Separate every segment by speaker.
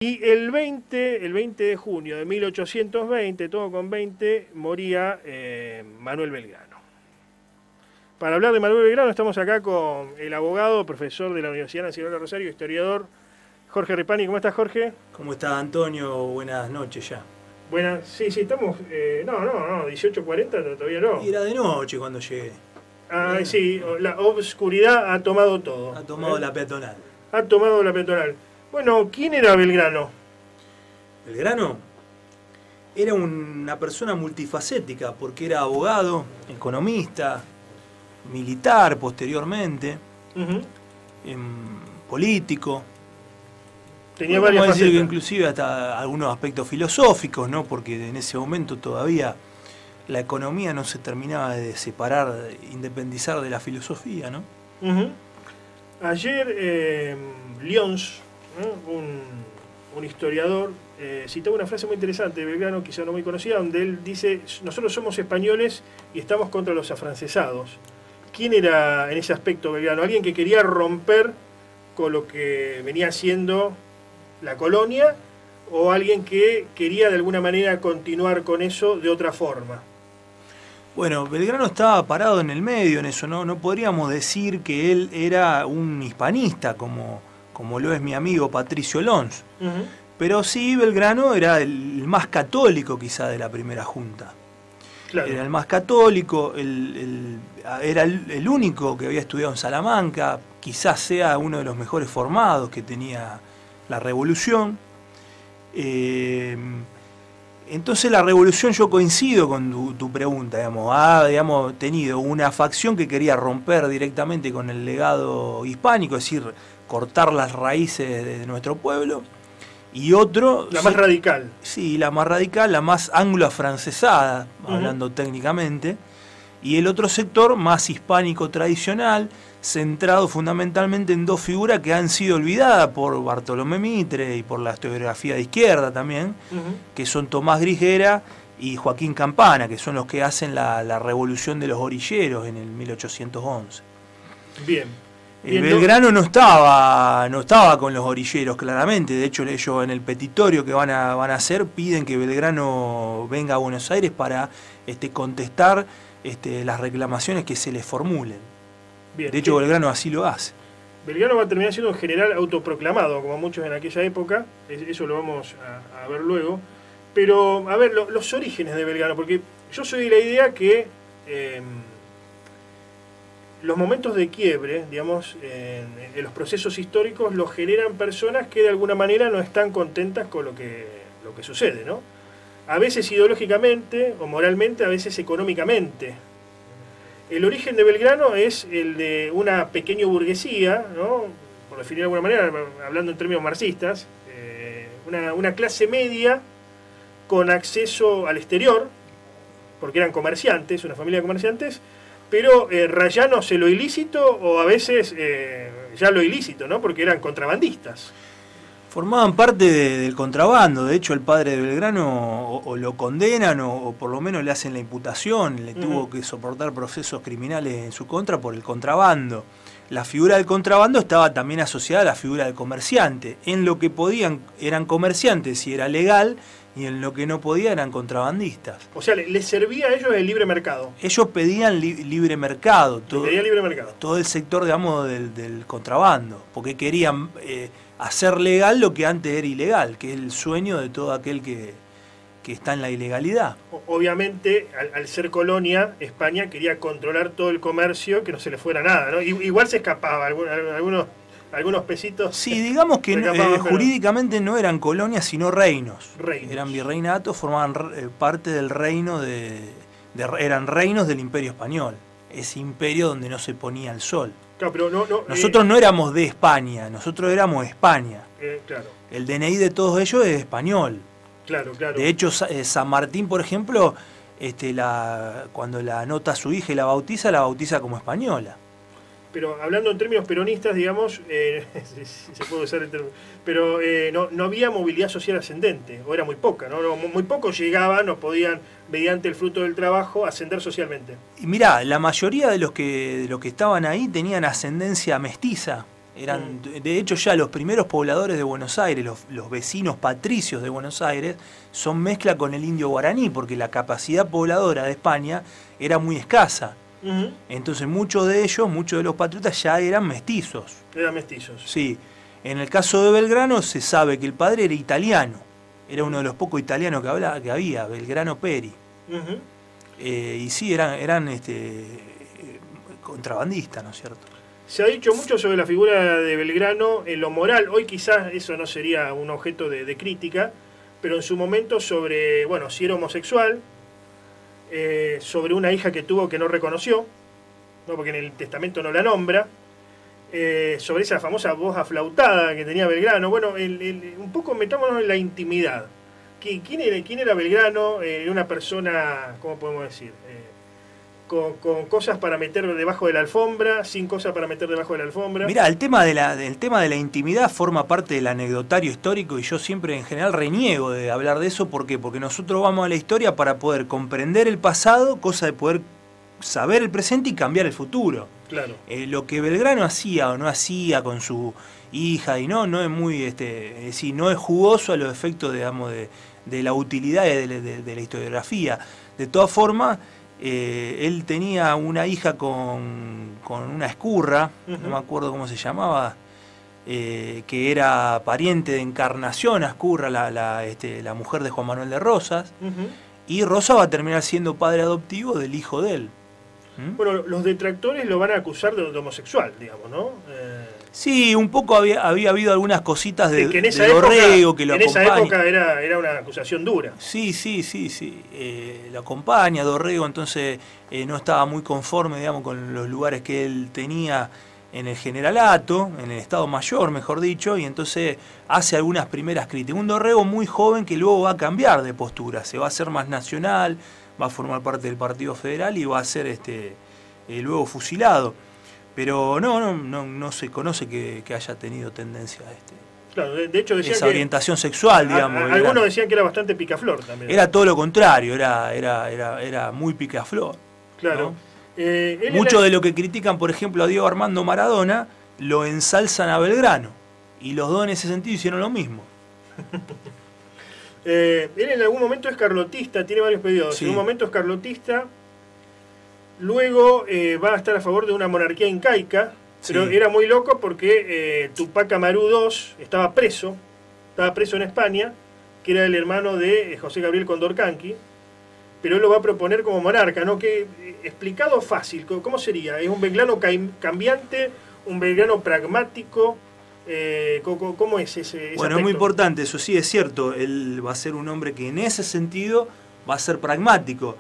Speaker 1: Y el 20 de junio de 1820, todo con 20, moría Manuel Belgrano. Para hablar de Manuel Belgrano estamos acá con el abogado, profesor de la Universidad Nacional de Rosario, historiador, Jorge Repani. ¿Cómo estás, Jorge?
Speaker 2: ¿Cómo estás, Antonio? Buenas noches ya.
Speaker 1: Buenas, sí, estamos... no, 18:40 todavía no.
Speaker 2: Y era de noche cuando llegué.
Speaker 1: Ah, sí, la obscuridad ha tomado todo.
Speaker 2: Ha tomado la peatonal.
Speaker 1: Ha tomado la peatonal. Bueno, ¿quién era Belgrano?
Speaker 2: Belgrano era una persona multifacética porque era abogado, economista, militar posteriormente, político.
Speaker 1: Tenía varias
Speaker 2: facetas.
Speaker 1: facetas.
Speaker 2: Inclusive hasta algunos aspectos filosóficos, ¿no? Porque en ese momento todavía la economía no se terminaba de separar, de independizar de la filosofía, ¿no?
Speaker 1: Ayer Lyons, un historiador, citaba una frase muy interesante de Belgrano, quizá no muy conocida, donde él dice: nosotros somos españoles y estamos contra los afrancesados. ¿Quién era en ese aspecto Belgrano? ¿Alguien que quería romper con lo que venía siendo la colonia, o alguien que quería de alguna manera continuar con eso de otra forma?
Speaker 2: Bueno, Belgrano estaba parado en el medio en eso, ¿no? No podríamos decir que él era un hispanista como lo es mi amigo Patricio Lons. Pero sí, Belgrano era el más católico quizá de la primera junta.
Speaker 1: Claro.
Speaker 2: Era el más católico, era el único que había estudiado en Salamanca, quizás sea uno de los mejores formados que tenía la Revolución. Entonces la Revolución, yo coincido con tu pregunta, ha tenido una facción que quería romper directamente con el legado hispánico, es decir, cortar las raíces de nuestro pueblo, y otro...
Speaker 1: La más radical.
Speaker 2: Sí, la más radical, la más anglo-afrancesada, hablando técnicamente, y el otro sector más hispánico tradicional, centrado fundamentalmente en dos figuras que han sido olvidadas por Bartolomé Mitre y por la historiografía de izquierda también, que son Tomás Grigera y Joaquín Campana, que son los que hacen la revolución de los orilleros en el 1811.
Speaker 1: Bien.
Speaker 2: Belgrano no estaba con los orilleros, claramente. De hecho, ellos en el petitorio que van a hacer piden que Belgrano venga a Buenos Aires para contestar las reclamaciones que se les formulen.
Speaker 1: Bien.
Speaker 2: De hecho, Belgrano así lo hace.
Speaker 1: Belgrano va a terminar siendo un general autoproclamado, como muchos en aquella época. Eso lo vamos a ver luego. Pero, a ver, los orígenes de Belgrano, porque yo soy de la idea que los momentos de quiebre, digamos, en los procesos históricos los generan personas que de alguna manera no están contentas con lo que sucede, ¿no? A veces ideológicamente o moralmente, a veces económicamente. El origen de Belgrano es el de una pequeña burguesía, ¿no? Por definir de alguna manera, hablando en términos marxistas, una clase media con acceso al exterior, porque eran comerciantes, una familia de comerciantes, pero rayándose lo ilícito o a veces ya lo ilícito, ¿no? Porque eran contrabandistas.
Speaker 2: Formaban parte del contrabando. De hecho, el padre de Belgrano o lo condenan o por lo menos le hacen la imputación. Le tuvo que soportar procesos criminales en su contra por el contrabando. La figura del contrabando estaba también asociada a la figura del comerciante. En lo que podían eran comerciantes y era legal, y en lo que no podían eran contrabandistas.
Speaker 1: O sea, les servía a ellos el libre mercado.
Speaker 2: Ellos pedían libre mercado.
Speaker 1: Pedían libre mercado.
Speaker 2: Todo el sector, digamos, del contrabando. Porque querían hacer legal lo que antes era ilegal, que es el sueño de todo aquel que está en la ilegalidad.
Speaker 1: Obviamente, al ser colonia, España quería controlar todo el comercio, que no se le fuera nada, ¿no? Igual se escapaba algunos pesitos.
Speaker 2: Sí, digamos que jurídicamente no eran colonias, sino reinos. Eran virreinatos, formaban parte del reino eran reinos del Imperio Español. Ese imperio donde no se ponía el sol.
Speaker 1: Claro, pero
Speaker 2: nosotros no éramos de España, nosotros éramos España.
Speaker 1: Claro.
Speaker 2: El DNI de todos ellos es español.
Speaker 1: Claro.
Speaker 2: De hecho, San Martín, por ejemplo, cuando la anota a su hija y la bautiza como española.
Speaker 1: Pero hablando en términos peronistas, digamos, si se puede usar el término, pero no había movilidad social ascendente, o era muy poca, ¿no? Muy pocos llegaban o podían, mediante el fruto del trabajo, ascender socialmente.
Speaker 2: Y mirá, la mayoría de los que estaban ahí tenían ascendencia mestiza. De hecho, ya los primeros pobladores de Buenos Aires, los vecinos patricios de Buenos Aires, son mezcla con el indio guaraní, porque la capacidad pobladora de España era muy escasa. Entonces muchos de ellos, muchos de los patriotas ya eran mestizos.
Speaker 1: Eran mestizos.
Speaker 2: Sí. En el caso de Belgrano se sabe que el padre era italiano. Era uno de los pocos italianos que había, Belgrano Peri. Y sí, eran contrabandistas, ¿no es cierto?
Speaker 1: Se ha dicho mucho sobre la figura de Belgrano en lo moral. Hoy quizás eso no sería un objeto de crítica, pero en su momento sobre, bueno, si era homosexual, sobre una hija que tuvo que no reconoció, ¿no? Porque en el testamento no la nombra, sobre esa famosa voz aflautada que tenía Belgrano. Bueno, un poco metámonos en la intimidad. ¿Quién era Belgrano? Una persona, ¿cómo podemos decir? Con cosas para meter debajo de la alfombra, sin cosas para meter debajo de la alfombra.
Speaker 2: Mirá, el tema de la intimidad forma parte del anecdotario histórico, y yo siempre en general reniego de hablar de eso. ¿Por qué? Porque nosotros vamos a la historia para poder comprender el pasado, cosa de poder saber el presente y cambiar el futuro.
Speaker 1: Claro.
Speaker 2: Lo que Belgrano hacía o no hacía con su hija, y no es muy, es decir, no es jugoso a los efectos, digamos, de la utilidad de la historiografía. De todas formas, él tenía una hija con una escurra, no me acuerdo cómo se llamaba, que era pariente de Encarnación Ascurra, la mujer de Juan Manuel de Rosas, y Rosa va a terminar siendo padre adoptivo del hijo de él.
Speaker 1: Bueno, los detractores lo van a acusar de homosexual, digamos, ¿no?
Speaker 2: Sí, un poco había habido algunas cositas de
Speaker 1: Dorrego
Speaker 2: que lo acompaña.
Speaker 1: En esa época era una acusación dura.
Speaker 2: Sí. Lo acompaña Dorrego, entonces no estaba muy conforme, digamos, con los lugares que él tenía en el generalato, en el Estado Mayor, mejor dicho, y entonces hace algunas primeras críticas. Un Dorrego muy joven que luego va a cambiar de postura, se va a hacer más nacional, va a formar parte del Partido Federal y va a ser luego fusilado. Pero no se conoce que haya tenido tendencia a
Speaker 1: Claro, de hecho decían
Speaker 2: esa orientación sexual, digamos.
Speaker 1: Algunos decían que era bastante picaflor también.
Speaker 2: Era todo lo contrario, era muy picaflor.
Speaker 1: Claro.
Speaker 2: ¿No? Mucho de lo que critican, por ejemplo, a Diego Armando Maradona, lo ensalzan a Belgrano. Y los dos en ese sentido hicieron lo mismo.
Speaker 1: Él en algún momento es carlotista, tiene varios periodos.
Speaker 2: Sí.
Speaker 1: En un momento es carlotista, luego va a estar a favor de una monarquía incaica, pero era muy loco porque Tupac Amaru II estaba preso en España, que era el hermano de José Gabriel Condorcanqui, pero él lo va a proponer como monarca, ¿no? Que, explicado fácil, ¿cómo sería? ¿Es un Belgrano cambiante, un Belgrano pragmático? ¿Cómo es ese
Speaker 2: Bueno,
Speaker 1: aspecto?
Speaker 2: es muy importante, eso sí es cierto. Él va a ser un hombre que en ese sentido va a ser pragmático,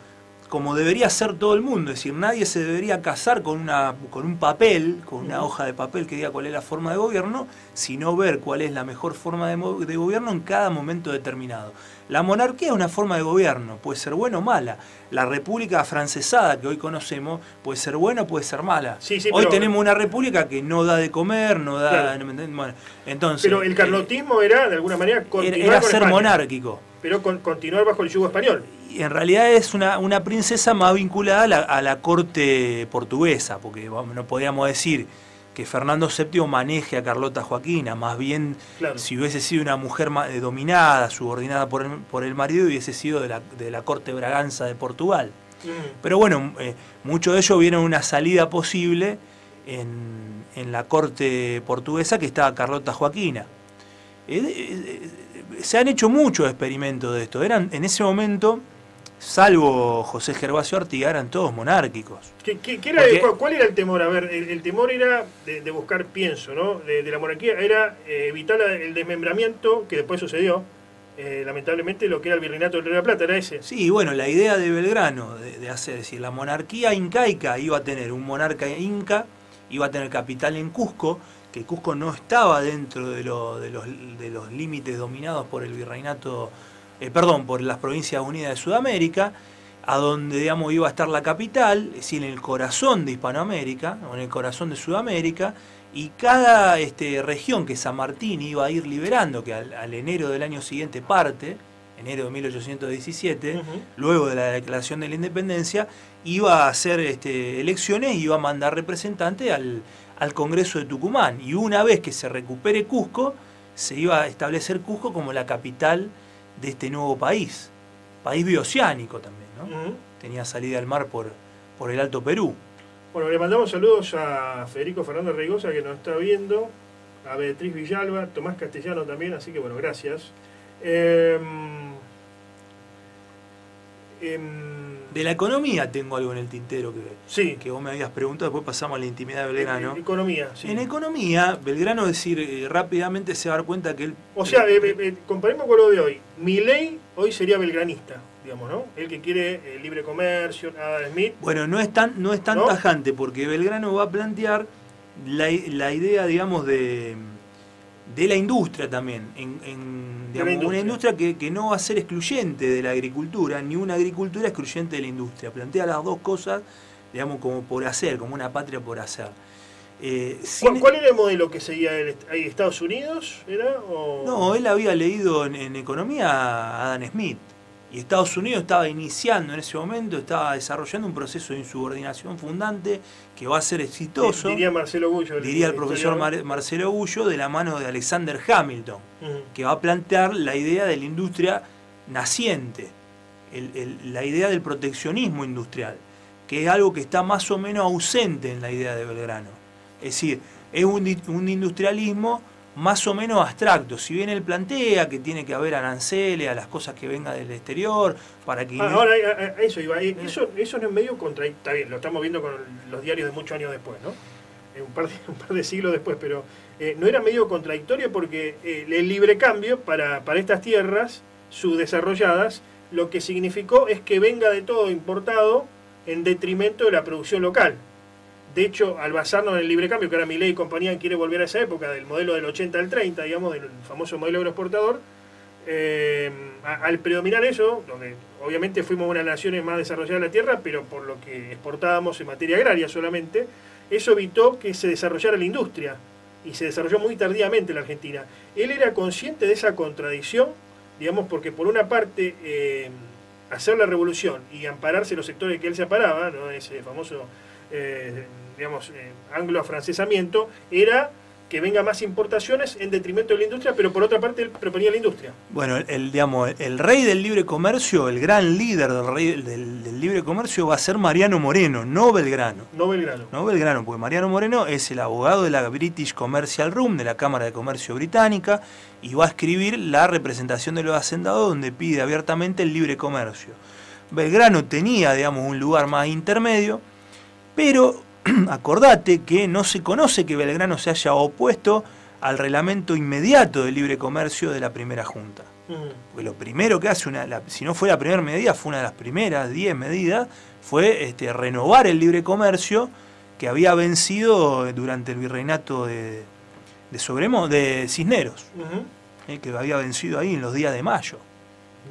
Speaker 2: como debería ser todo el mundo. Es decir, nadie se debería casar con un papel, con una hoja de papel que diga cuál es la forma de gobierno, sino ver cuál es la mejor forma de gobierno en cada momento determinado. La monarquía es una forma de gobierno, puede ser buena o mala. La república afrancesada que hoy conocemos puede ser buena o puede ser mala.
Speaker 1: Sí,
Speaker 2: hoy tenemos una república que no da de comer, no da...
Speaker 1: Claro.
Speaker 2: Bueno, entonces,
Speaker 1: pero el carlotismo era, de alguna manera, continuar
Speaker 2: era
Speaker 1: con
Speaker 2: ser
Speaker 1: España,
Speaker 2: monárquico.
Speaker 1: pero continuar bajo el yugo español.
Speaker 2: Y en realidad es una princesa más vinculada a la corte portuguesa, porque no podíamos decir que Fernando VII maneje a Carlota Joaquina, más bien
Speaker 1: Claro.
Speaker 2: si hubiese sido una mujer dominada, subordinada por el marido, hubiese sido de la corte Braganza de Portugal. Pero bueno, mucho de ello vieron una salida posible en la corte portuguesa, que estaba Carlota Joaquina. Se han hecho muchos experimentos de esto. En ese momento, salvo José Gervasio Artigas, eran todos monárquicos.
Speaker 1: ¿Cuál era el temor? A ver, el temor era de buscar, pienso, ¿no? De la monarquía, era evitar el desmembramiento que después sucedió. Lamentablemente, lo que era el virreinato del Río de la Plata era ese.
Speaker 2: Sí, bueno, la idea de Belgrano de hacer, es decir, la monarquía incaica iba a tener un monarca inca, iba a tener capital en Cusco, que Cusco no estaba dentro de los límites dominados por el virreinato, por las Provincias Unidas de Sudamérica, a donde, digamos, iba a estar la capital, es decir, en el corazón de Hispanoamérica, o en el corazón de Sudamérica, y cada región que San Martín iba a ir liberando, que al enero del año siguiente parte, enero de 1817, luego de la declaración de la independencia, iba a hacer elecciones y iba a mandar representantes al Congreso de Tucumán. Y una vez que se recupere Cusco, se iba a establecer Cusco como la capital de este nuevo país bioceánico también, ¿no? Tenía salida al mar por el Alto Perú.
Speaker 1: Bueno, le mandamos saludos a Federico Fernando Reigosa, que nos está viendo, a Beatriz Villalba, Tomás Castellano también, así que bueno, gracias.
Speaker 2: De la economía tengo algo en el tintero
Speaker 1: sí,
Speaker 2: que vos me habías preguntado, después pasamos a la intimidad de Belgrano.
Speaker 1: Economía, sí.
Speaker 2: En economía, Belgrano, decir, rápidamente se va a dar cuenta que él...
Speaker 1: O sea, comparemos con lo de hoy. Milei hoy sería belgranista, digamos, ¿no? El que quiere libre comercio, Adam Smith.
Speaker 2: Bueno, no es tan ¿no? tajante, porque Belgrano va a plantear la idea, digamos, de la industria también, digamos, una industria que no va a ser excluyente de la agricultura, ni una agricultura excluyente de la industria. Plantea las dos cosas, digamos, como por hacer, como una patria por hacer.
Speaker 1: ¿Cuál era el modelo que seguía ahí? ¿Estados Unidos era? ¿O?
Speaker 2: No, él había leído en economía a Adam Smith. Y Estados Unidos estaba iniciando en ese momento, estaba desarrollando un proceso de insubordinación fundante que va a ser exitoso.
Speaker 1: Diría Marcelo Gullo.
Speaker 2: Diría el profesor Marcelo Gullo, de la mano de Alexander Hamilton, que va a plantear la idea de la industria naciente, la idea del proteccionismo industrial, que es algo que está más o menos ausente en la idea de Belgrano. Es decir, es un industrialismo más o menos abstracto. Si bien él plantea que tiene que haber aranceles a las cosas que vengan del exterior, para que...
Speaker 1: Ahora, eso iba. Eso no es medio contradictorio. Está bien, lo estamos viendo con los diarios de muchos años después, ¿no? Un par de siglos después, pero no era medio contradictorio porque el libre cambio para estas tierras subdesarrolladas lo que significó es que venga de todo importado en detrimento de la producción local. De hecho, al basarnos en el libre cambio, que ahora Milei y compañía quiere volver a esa época, del modelo del 80 al 30, digamos, del famoso modelo agroexportador, al predominar eso, donde obviamente fuimos una de las naciones más desarrolladas de la tierra, pero por lo que exportábamos en materia agraria solamente, eso evitó que se desarrollara la industria, y se desarrolló muy tardíamente en la Argentina. Él era consciente de esa contradicción, digamos, porque por una parte, hacer la revolución y ampararse los sectores que él se amparaba, ¿no? Ese famoso... anglo-afrancesamiento, era que venga más importaciones en detrimento de la industria, pero por otra parte él proponía la industria.
Speaker 2: Bueno, el rey del libre comercio, el gran líder del libre comercio va a ser Mariano Moreno, no Belgrano.
Speaker 1: No Belgrano.
Speaker 2: No Belgrano, porque Mariano Moreno es el abogado de la British Commercial Room, de la Cámara de Comercio Británica, y va a escribir la representación de los hacendados, donde pide abiertamente el libre comercio. Belgrano tenía, digamos, un lugar más intermedio, pero acordate que no se conoce que Belgrano se haya opuesto al reglamento inmediato del libre comercio de la primera junta. Porque lo primero que hace, si no fue la primera medida, fue una de las primeras 10 medidas, fue renovar el libre comercio que había vencido durante el virreinato de Cisneros, que había vencido ahí en los días de mayo,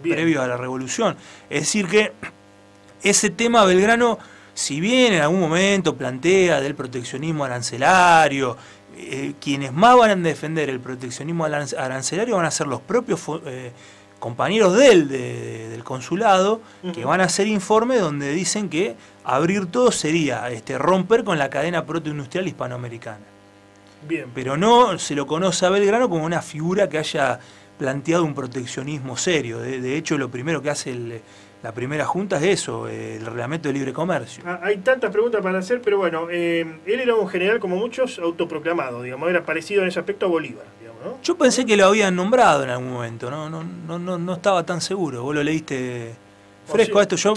Speaker 2: previo a la revolución. Es decir que ese tema Belgrano, si bien en algún momento plantea del proteccionismo arancelario, quienes más van a defender el proteccionismo arancelario van a ser los propios compañeros del consulado, que van a hacer informes donde dicen que abrir todo sería romper con la cadena protoindustrial hispanoamericana.
Speaker 1: Bien.
Speaker 2: Pero no se lo conoce a Belgrano como una figura que haya planteado un proteccionismo serio. De hecho, lo primero que hace la primera junta es eso, el reglamento de libre comercio.
Speaker 1: Hay tantas preguntas para hacer, pero bueno, él era un general, como muchos, autoproclamado, digamos, era parecido en ese aspecto a Bolívar, digamos, ¿no?
Speaker 2: Yo pensé que lo habían nombrado en algún momento, no estaba tan seguro. ¿Vos lo leíste fresco a esto? Yo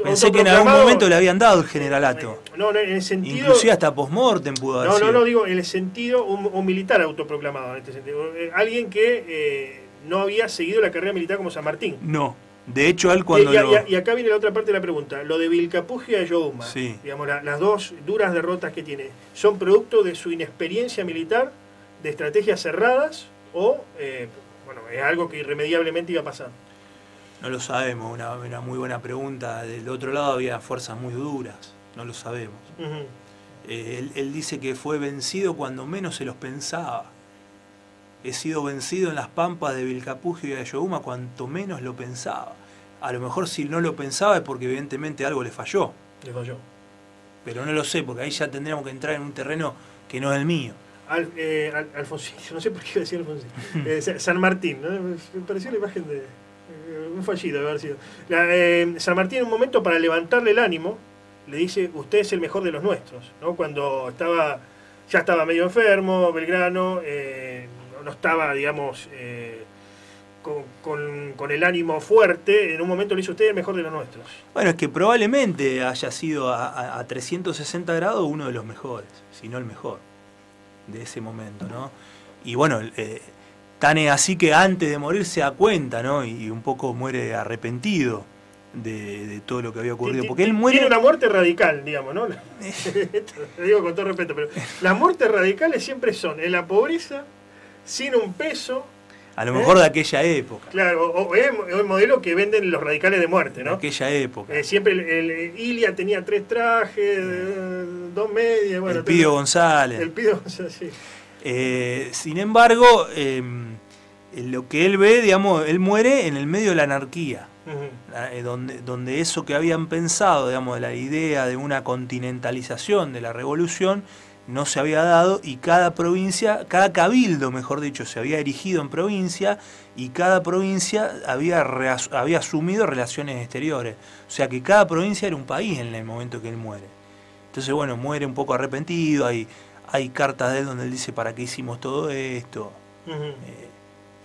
Speaker 2: pensé que en algún momento le habían dado el generalato.
Speaker 1: No, en el sentido...
Speaker 2: Inclusive hasta post-mortem pudo haber sido.
Speaker 1: No, digo, en el sentido, un militar autoproclamado, en este sentido. Alguien que no había seguido la carrera militar como San Martín.
Speaker 2: No. De hecho, él cuando
Speaker 1: y acá viene la otra parte de la pregunta. Lo de Vilcapugio y Ayohuma,
Speaker 2: sí,
Speaker 1: digamos, las dos duras derrotas que tiene, ¿son producto de su inexperiencia militar, de estrategias cerradas, o es algo que irremediablemente iba a pasar?
Speaker 2: No lo sabemos, una muy buena pregunta. Del otro lado había fuerzas muy duras, no lo sabemos. Él dice que fue vencido cuando menos se los pensaba. He sido vencido en las pampas de Vilcapugio y de Ayohuma cuanto menos lo pensaba. A lo mejor si no lo pensaba es porque evidentemente algo le falló.
Speaker 1: Le falló.
Speaker 2: Pero no lo sé, porque ahí ya tendríamos que entrar en un terreno que no es el mío.
Speaker 1: Alfonsín, no sé por qué iba a decir Alfonsín. San Martín, ¿no? Me pareció la imagen de un fallido de haber sido. San Martín en un momento, para levantarle el ánimo, le dice: usted es el mejor de los nuestros, ¿no? Cuando ya estaba medio enfermo, Belgrano, no estaba, digamos, con el ánimo fuerte, en un momento le dice: usted es el mejor de los nuestros.
Speaker 2: Bueno, es que probablemente haya sido a 360 grados uno de los mejores, si no el mejor, de ese momento, ¿no? Y bueno, tan es así que antes de morir se da cuenta, ¿no? Y un poco muere arrepentido de todo lo que había ocurrido. Porque él muere...
Speaker 1: Tiene una muerte radical, digamos, ¿no? Lo digo con todo respeto, pero las muertes radicales siempre son en la pobreza, sin un peso.
Speaker 2: A lo mejor de aquella época.
Speaker 1: Claro, o es el modelo que venden los radicales de muerte, ¿no?
Speaker 2: De aquella época.
Speaker 1: Siempre Ilia tenía 3 trajes, 2 medias. Bueno,
Speaker 2: el Pidio González.
Speaker 1: El Pidio González, sí.
Speaker 2: Sin embargo, lo que él ve, digamos, él muere en el medio de la anarquía. Donde eso que habían pensado, digamos, de la idea de una continentalización de la revolución, no se había dado, y cada provincia, cada cabildo, mejor dicho, se había erigido en provincia, y cada provincia había asumido relaciones exteriores. O sea que cada provincia era un país en el momento que él muere. Entonces, bueno, muere un poco arrepentido, hay cartas de él donde él dice: ¿para qué hicimos todo esto?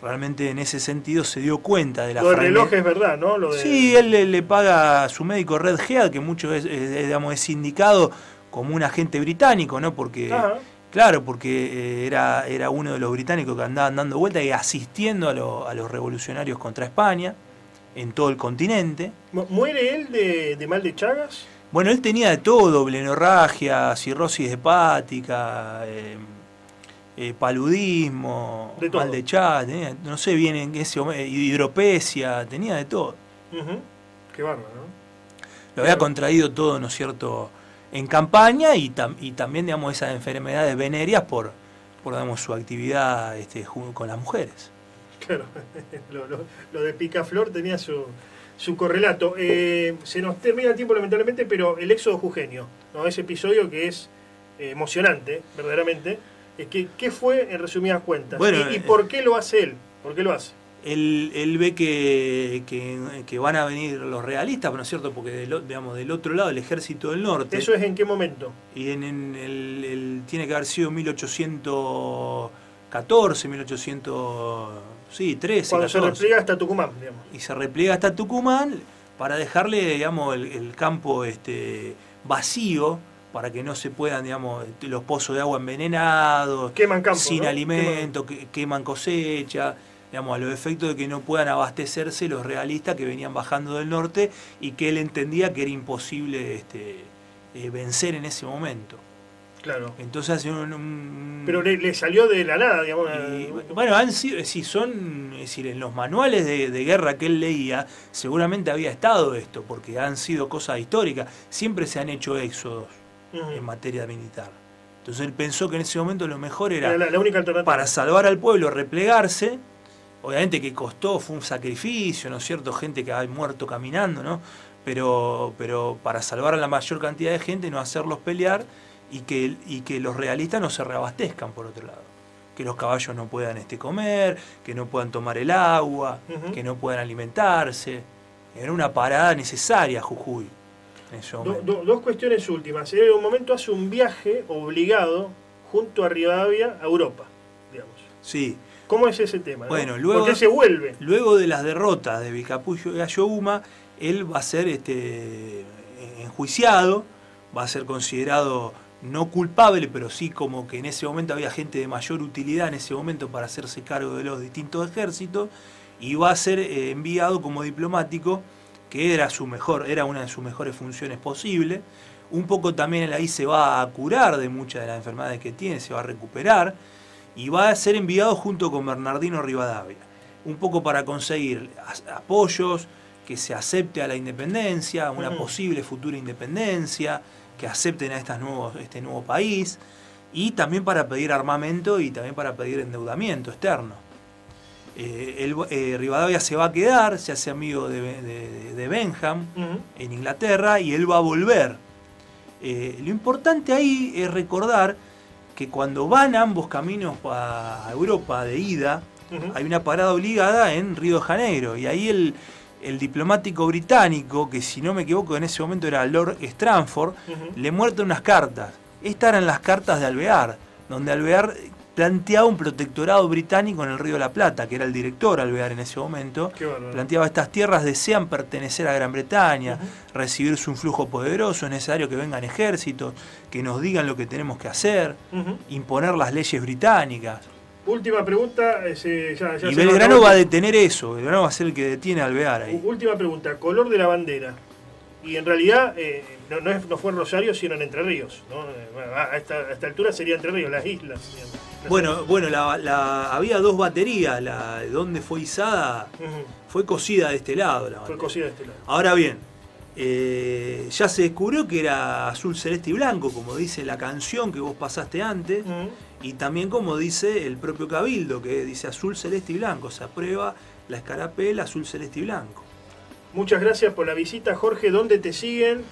Speaker 2: Realmente en ese sentido se dio cuenta de la...
Speaker 1: Lo del reloj es verdad, ¿no?
Speaker 2: Sí, él le paga a su médico Red Head, que mucho digamos, es indicado como un agente británico, ¿no? Porque, claro, porque era uno de los británicos que andaban dando vueltas y asistiendo a los revolucionarios contra España en todo el continente.
Speaker 1: ¿Muere él de mal de Chagas?
Speaker 2: Bueno, él tenía de todo: blenorragia, cirrosis hepática, paludismo, mal de Chagas, no sé bien en ese momento, hidropesia, tenía de todo.
Speaker 1: Qué bárbaro, ¿no?
Speaker 2: Lo había contraído todo, ¿no es cierto?, en campaña, y también, digamos, esas enfermedades venéreas por digamos, su actividad con las mujeres.
Speaker 1: Claro, lo de Picaflor tenía su correlato. Se nos termina el tiempo, lamentablemente, pero el éxodo jujeño, ¿no? Ese episodio que es emocionante, verdaderamente. ¿Qué fue, en resumidas cuentas? Bueno, ¿Y por qué lo hace él? ¿Por qué lo hace?
Speaker 2: Él ve que van a venir los realistas, ¿no es cierto? Porque del otro lado, el ejército del norte...
Speaker 1: ¿Eso es en qué momento?
Speaker 2: Y tiene que haber sido 1814, 1813.
Speaker 1: Cuando 14. Se repliega hasta Tucumán, digamos.
Speaker 2: Y se repliega hasta Tucumán para dejarle, digamos, el campo vacío, para que no se puedan, digamos, los pozos de agua envenenados,
Speaker 1: queman campos,
Speaker 2: sin
Speaker 1: ¿no?
Speaker 2: alimento, queman cosecha, digamos, a los efectos de que no puedan abastecerse los realistas que venían bajando del norte, y que él entendía que era imposible vencer en ese momento.
Speaker 1: Claro.
Speaker 2: Entonces hace
Speaker 1: pero le salió de la nada, digamos.
Speaker 2: Bueno, han sido, es decir, en los manuales de guerra que él leía, seguramente había estado esto, porque han sido cosas históricas. Siempre se han hecho éxodos en materia militar. Entonces él pensó que en ese momento lo mejor era
Speaker 1: la única alternativa,
Speaker 2: para salvar al pueblo, replegarse. Obviamente que costó, fue un sacrificio, ¿no es cierto? Gente que ha muerto caminando, ¿no? Pero para salvar a la mayor cantidad de gente, no hacerlos pelear, y que los realistas no se reabastezcan, por otro lado. Que los caballos no puedan comer, que no puedan tomar el agua, que no puedan alimentarse. Era una parada necesaria Jujuy.
Speaker 1: Dos cuestiones últimas. En un momento hace un viaje obligado junto a Rivadavia a Europa, digamos.
Speaker 2: Sí.
Speaker 1: ¿Cómo es ese tema?
Speaker 2: Bueno,
Speaker 1: ¿no?
Speaker 2: luego,
Speaker 1: ¿por qué se vuelve?
Speaker 2: Luego de las derrotas de Vilcapugio y Ayohuma, él va a ser enjuiciado, va a ser considerado no culpable, pero sí como que en ese momento había gente de mayor utilidad en ese momento para hacerse cargo de los distintos ejércitos, y va a ser enviado como diplomático, que era una de sus mejores funciones posibles. Un poco también él ahí se va a curar de muchas de las enfermedades que tiene, se va a recuperar, y va a ser enviado junto con Bernardino Rivadavia, un poco para conseguir apoyos, que se acepte a la independencia, una posible futura independencia, que acepten a este nuevo país, y también para pedir armamento y también para pedir endeudamiento externo. Rivadavia se va a quedar, se hace amigo de Benham en Inglaterra, y él va a volver. Lo importante ahí es recordar que cuando van ambos caminos a Europa de ida,
Speaker 1: Ujú.
Speaker 2: hay una parada obligada en Río de Janeiro. Y ahí el diplomático británico, que si no me equivoco en ese momento era Lord Stranford,
Speaker 1: Ujú.
Speaker 2: le muestra unas cartas. Estas eran las cartas de Alvear, donde Alvear planteaba un protectorado británico en el Río de la Plata, que era el director Alvear en ese momento.
Speaker 1: Qué bárbaro.
Speaker 2: Planteaba: estas tierras desean pertenecer a Gran Bretaña,
Speaker 1: Ujú.
Speaker 2: recibirse un flujo poderoso, es necesario que vengan ejércitos, que nos digan lo que tenemos que hacer,
Speaker 1: Ujú.
Speaker 2: imponer las leyes británicas.
Speaker 1: Última pregunta. Ya
Speaker 2: Y
Speaker 1: se nos
Speaker 2: Belgrano
Speaker 1: acabó
Speaker 2: va a
Speaker 1: el-
Speaker 2: detener eso, Belgrano va a ser el que detiene a Alvear ahí.
Speaker 1: Última pregunta. Color de la bandera. Y en realidad no fue en Rosario, sino en Entre Ríos, ¿no? Bueno, a esta altura sería Entre Ríos, las islas. Digamos.
Speaker 2: Bueno, había dos baterías, la de donde fue izada,
Speaker 1: Ujú.
Speaker 2: fue cosida de este lado la
Speaker 1: Fue
Speaker 2: bandera.
Speaker 1: cosida de este lado.
Speaker 2: Ahora bien, ya se descubrió que era azul, celeste y blanco, como dice la canción que vos pasaste antes,
Speaker 1: Ujú.
Speaker 2: y también como dice el propio Cabildo, que dice azul, celeste y blanco. Se aprueba la escarapela azul, celeste y blanco.
Speaker 1: Muchas gracias por la visita, Jorge. ¿Dónde te siguen?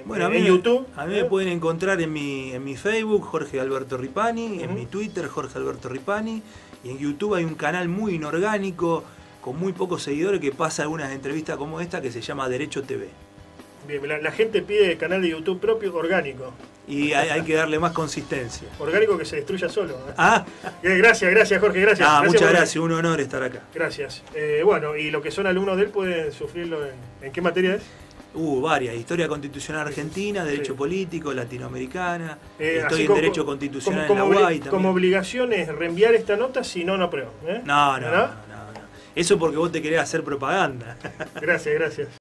Speaker 2: Bueno,
Speaker 1: en YouTube.
Speaker 2: A mí me pueden encontrar en mi Facebook, Jorge Alberto Ripani, en mi Twitter, Jorge Alberto Ripani, y en YouTube hay un canal muy inorgánico, con muy pocos seguidores, que pasa algunas entrevistas como esta, que se llama Derecho TV.
Speaker 1: Bien, la gente pide canal de YouTube propio, orgánico.
Speaker 2: Y hay que darle más consistencia.
Speaker 1: Orgánico que se destruya solo.
Speaker 2: Ah,
Speaker 1: Gracias, Jorge, gracias.
Speaker 2: muchas
Speaker 1: por-
Speaker 2: gracias, un honor estar acá.
Speaker 1: Gracias. Bueno, y lo que son alumnos de él pueden sufrirlo ¿en qué materia es?
Speaker 2: Varias: historia constitucional argentina, derecho
Speaker 1: Sí.
Speaker 2: político, latinoamericana,
Speaker 1: Así
Speaker 2: estoy en
Speaker 1: como-
Speaker 2: derecho constitucional
Speaker 1: como
Speaker 2: en la UAI también.
Speaker 1: como obligación es reenviar esta nota, si no apruebo.
Speaker 2: No. Eso porque vos te querés hacer propaganda.
Speaker 1: Gracias.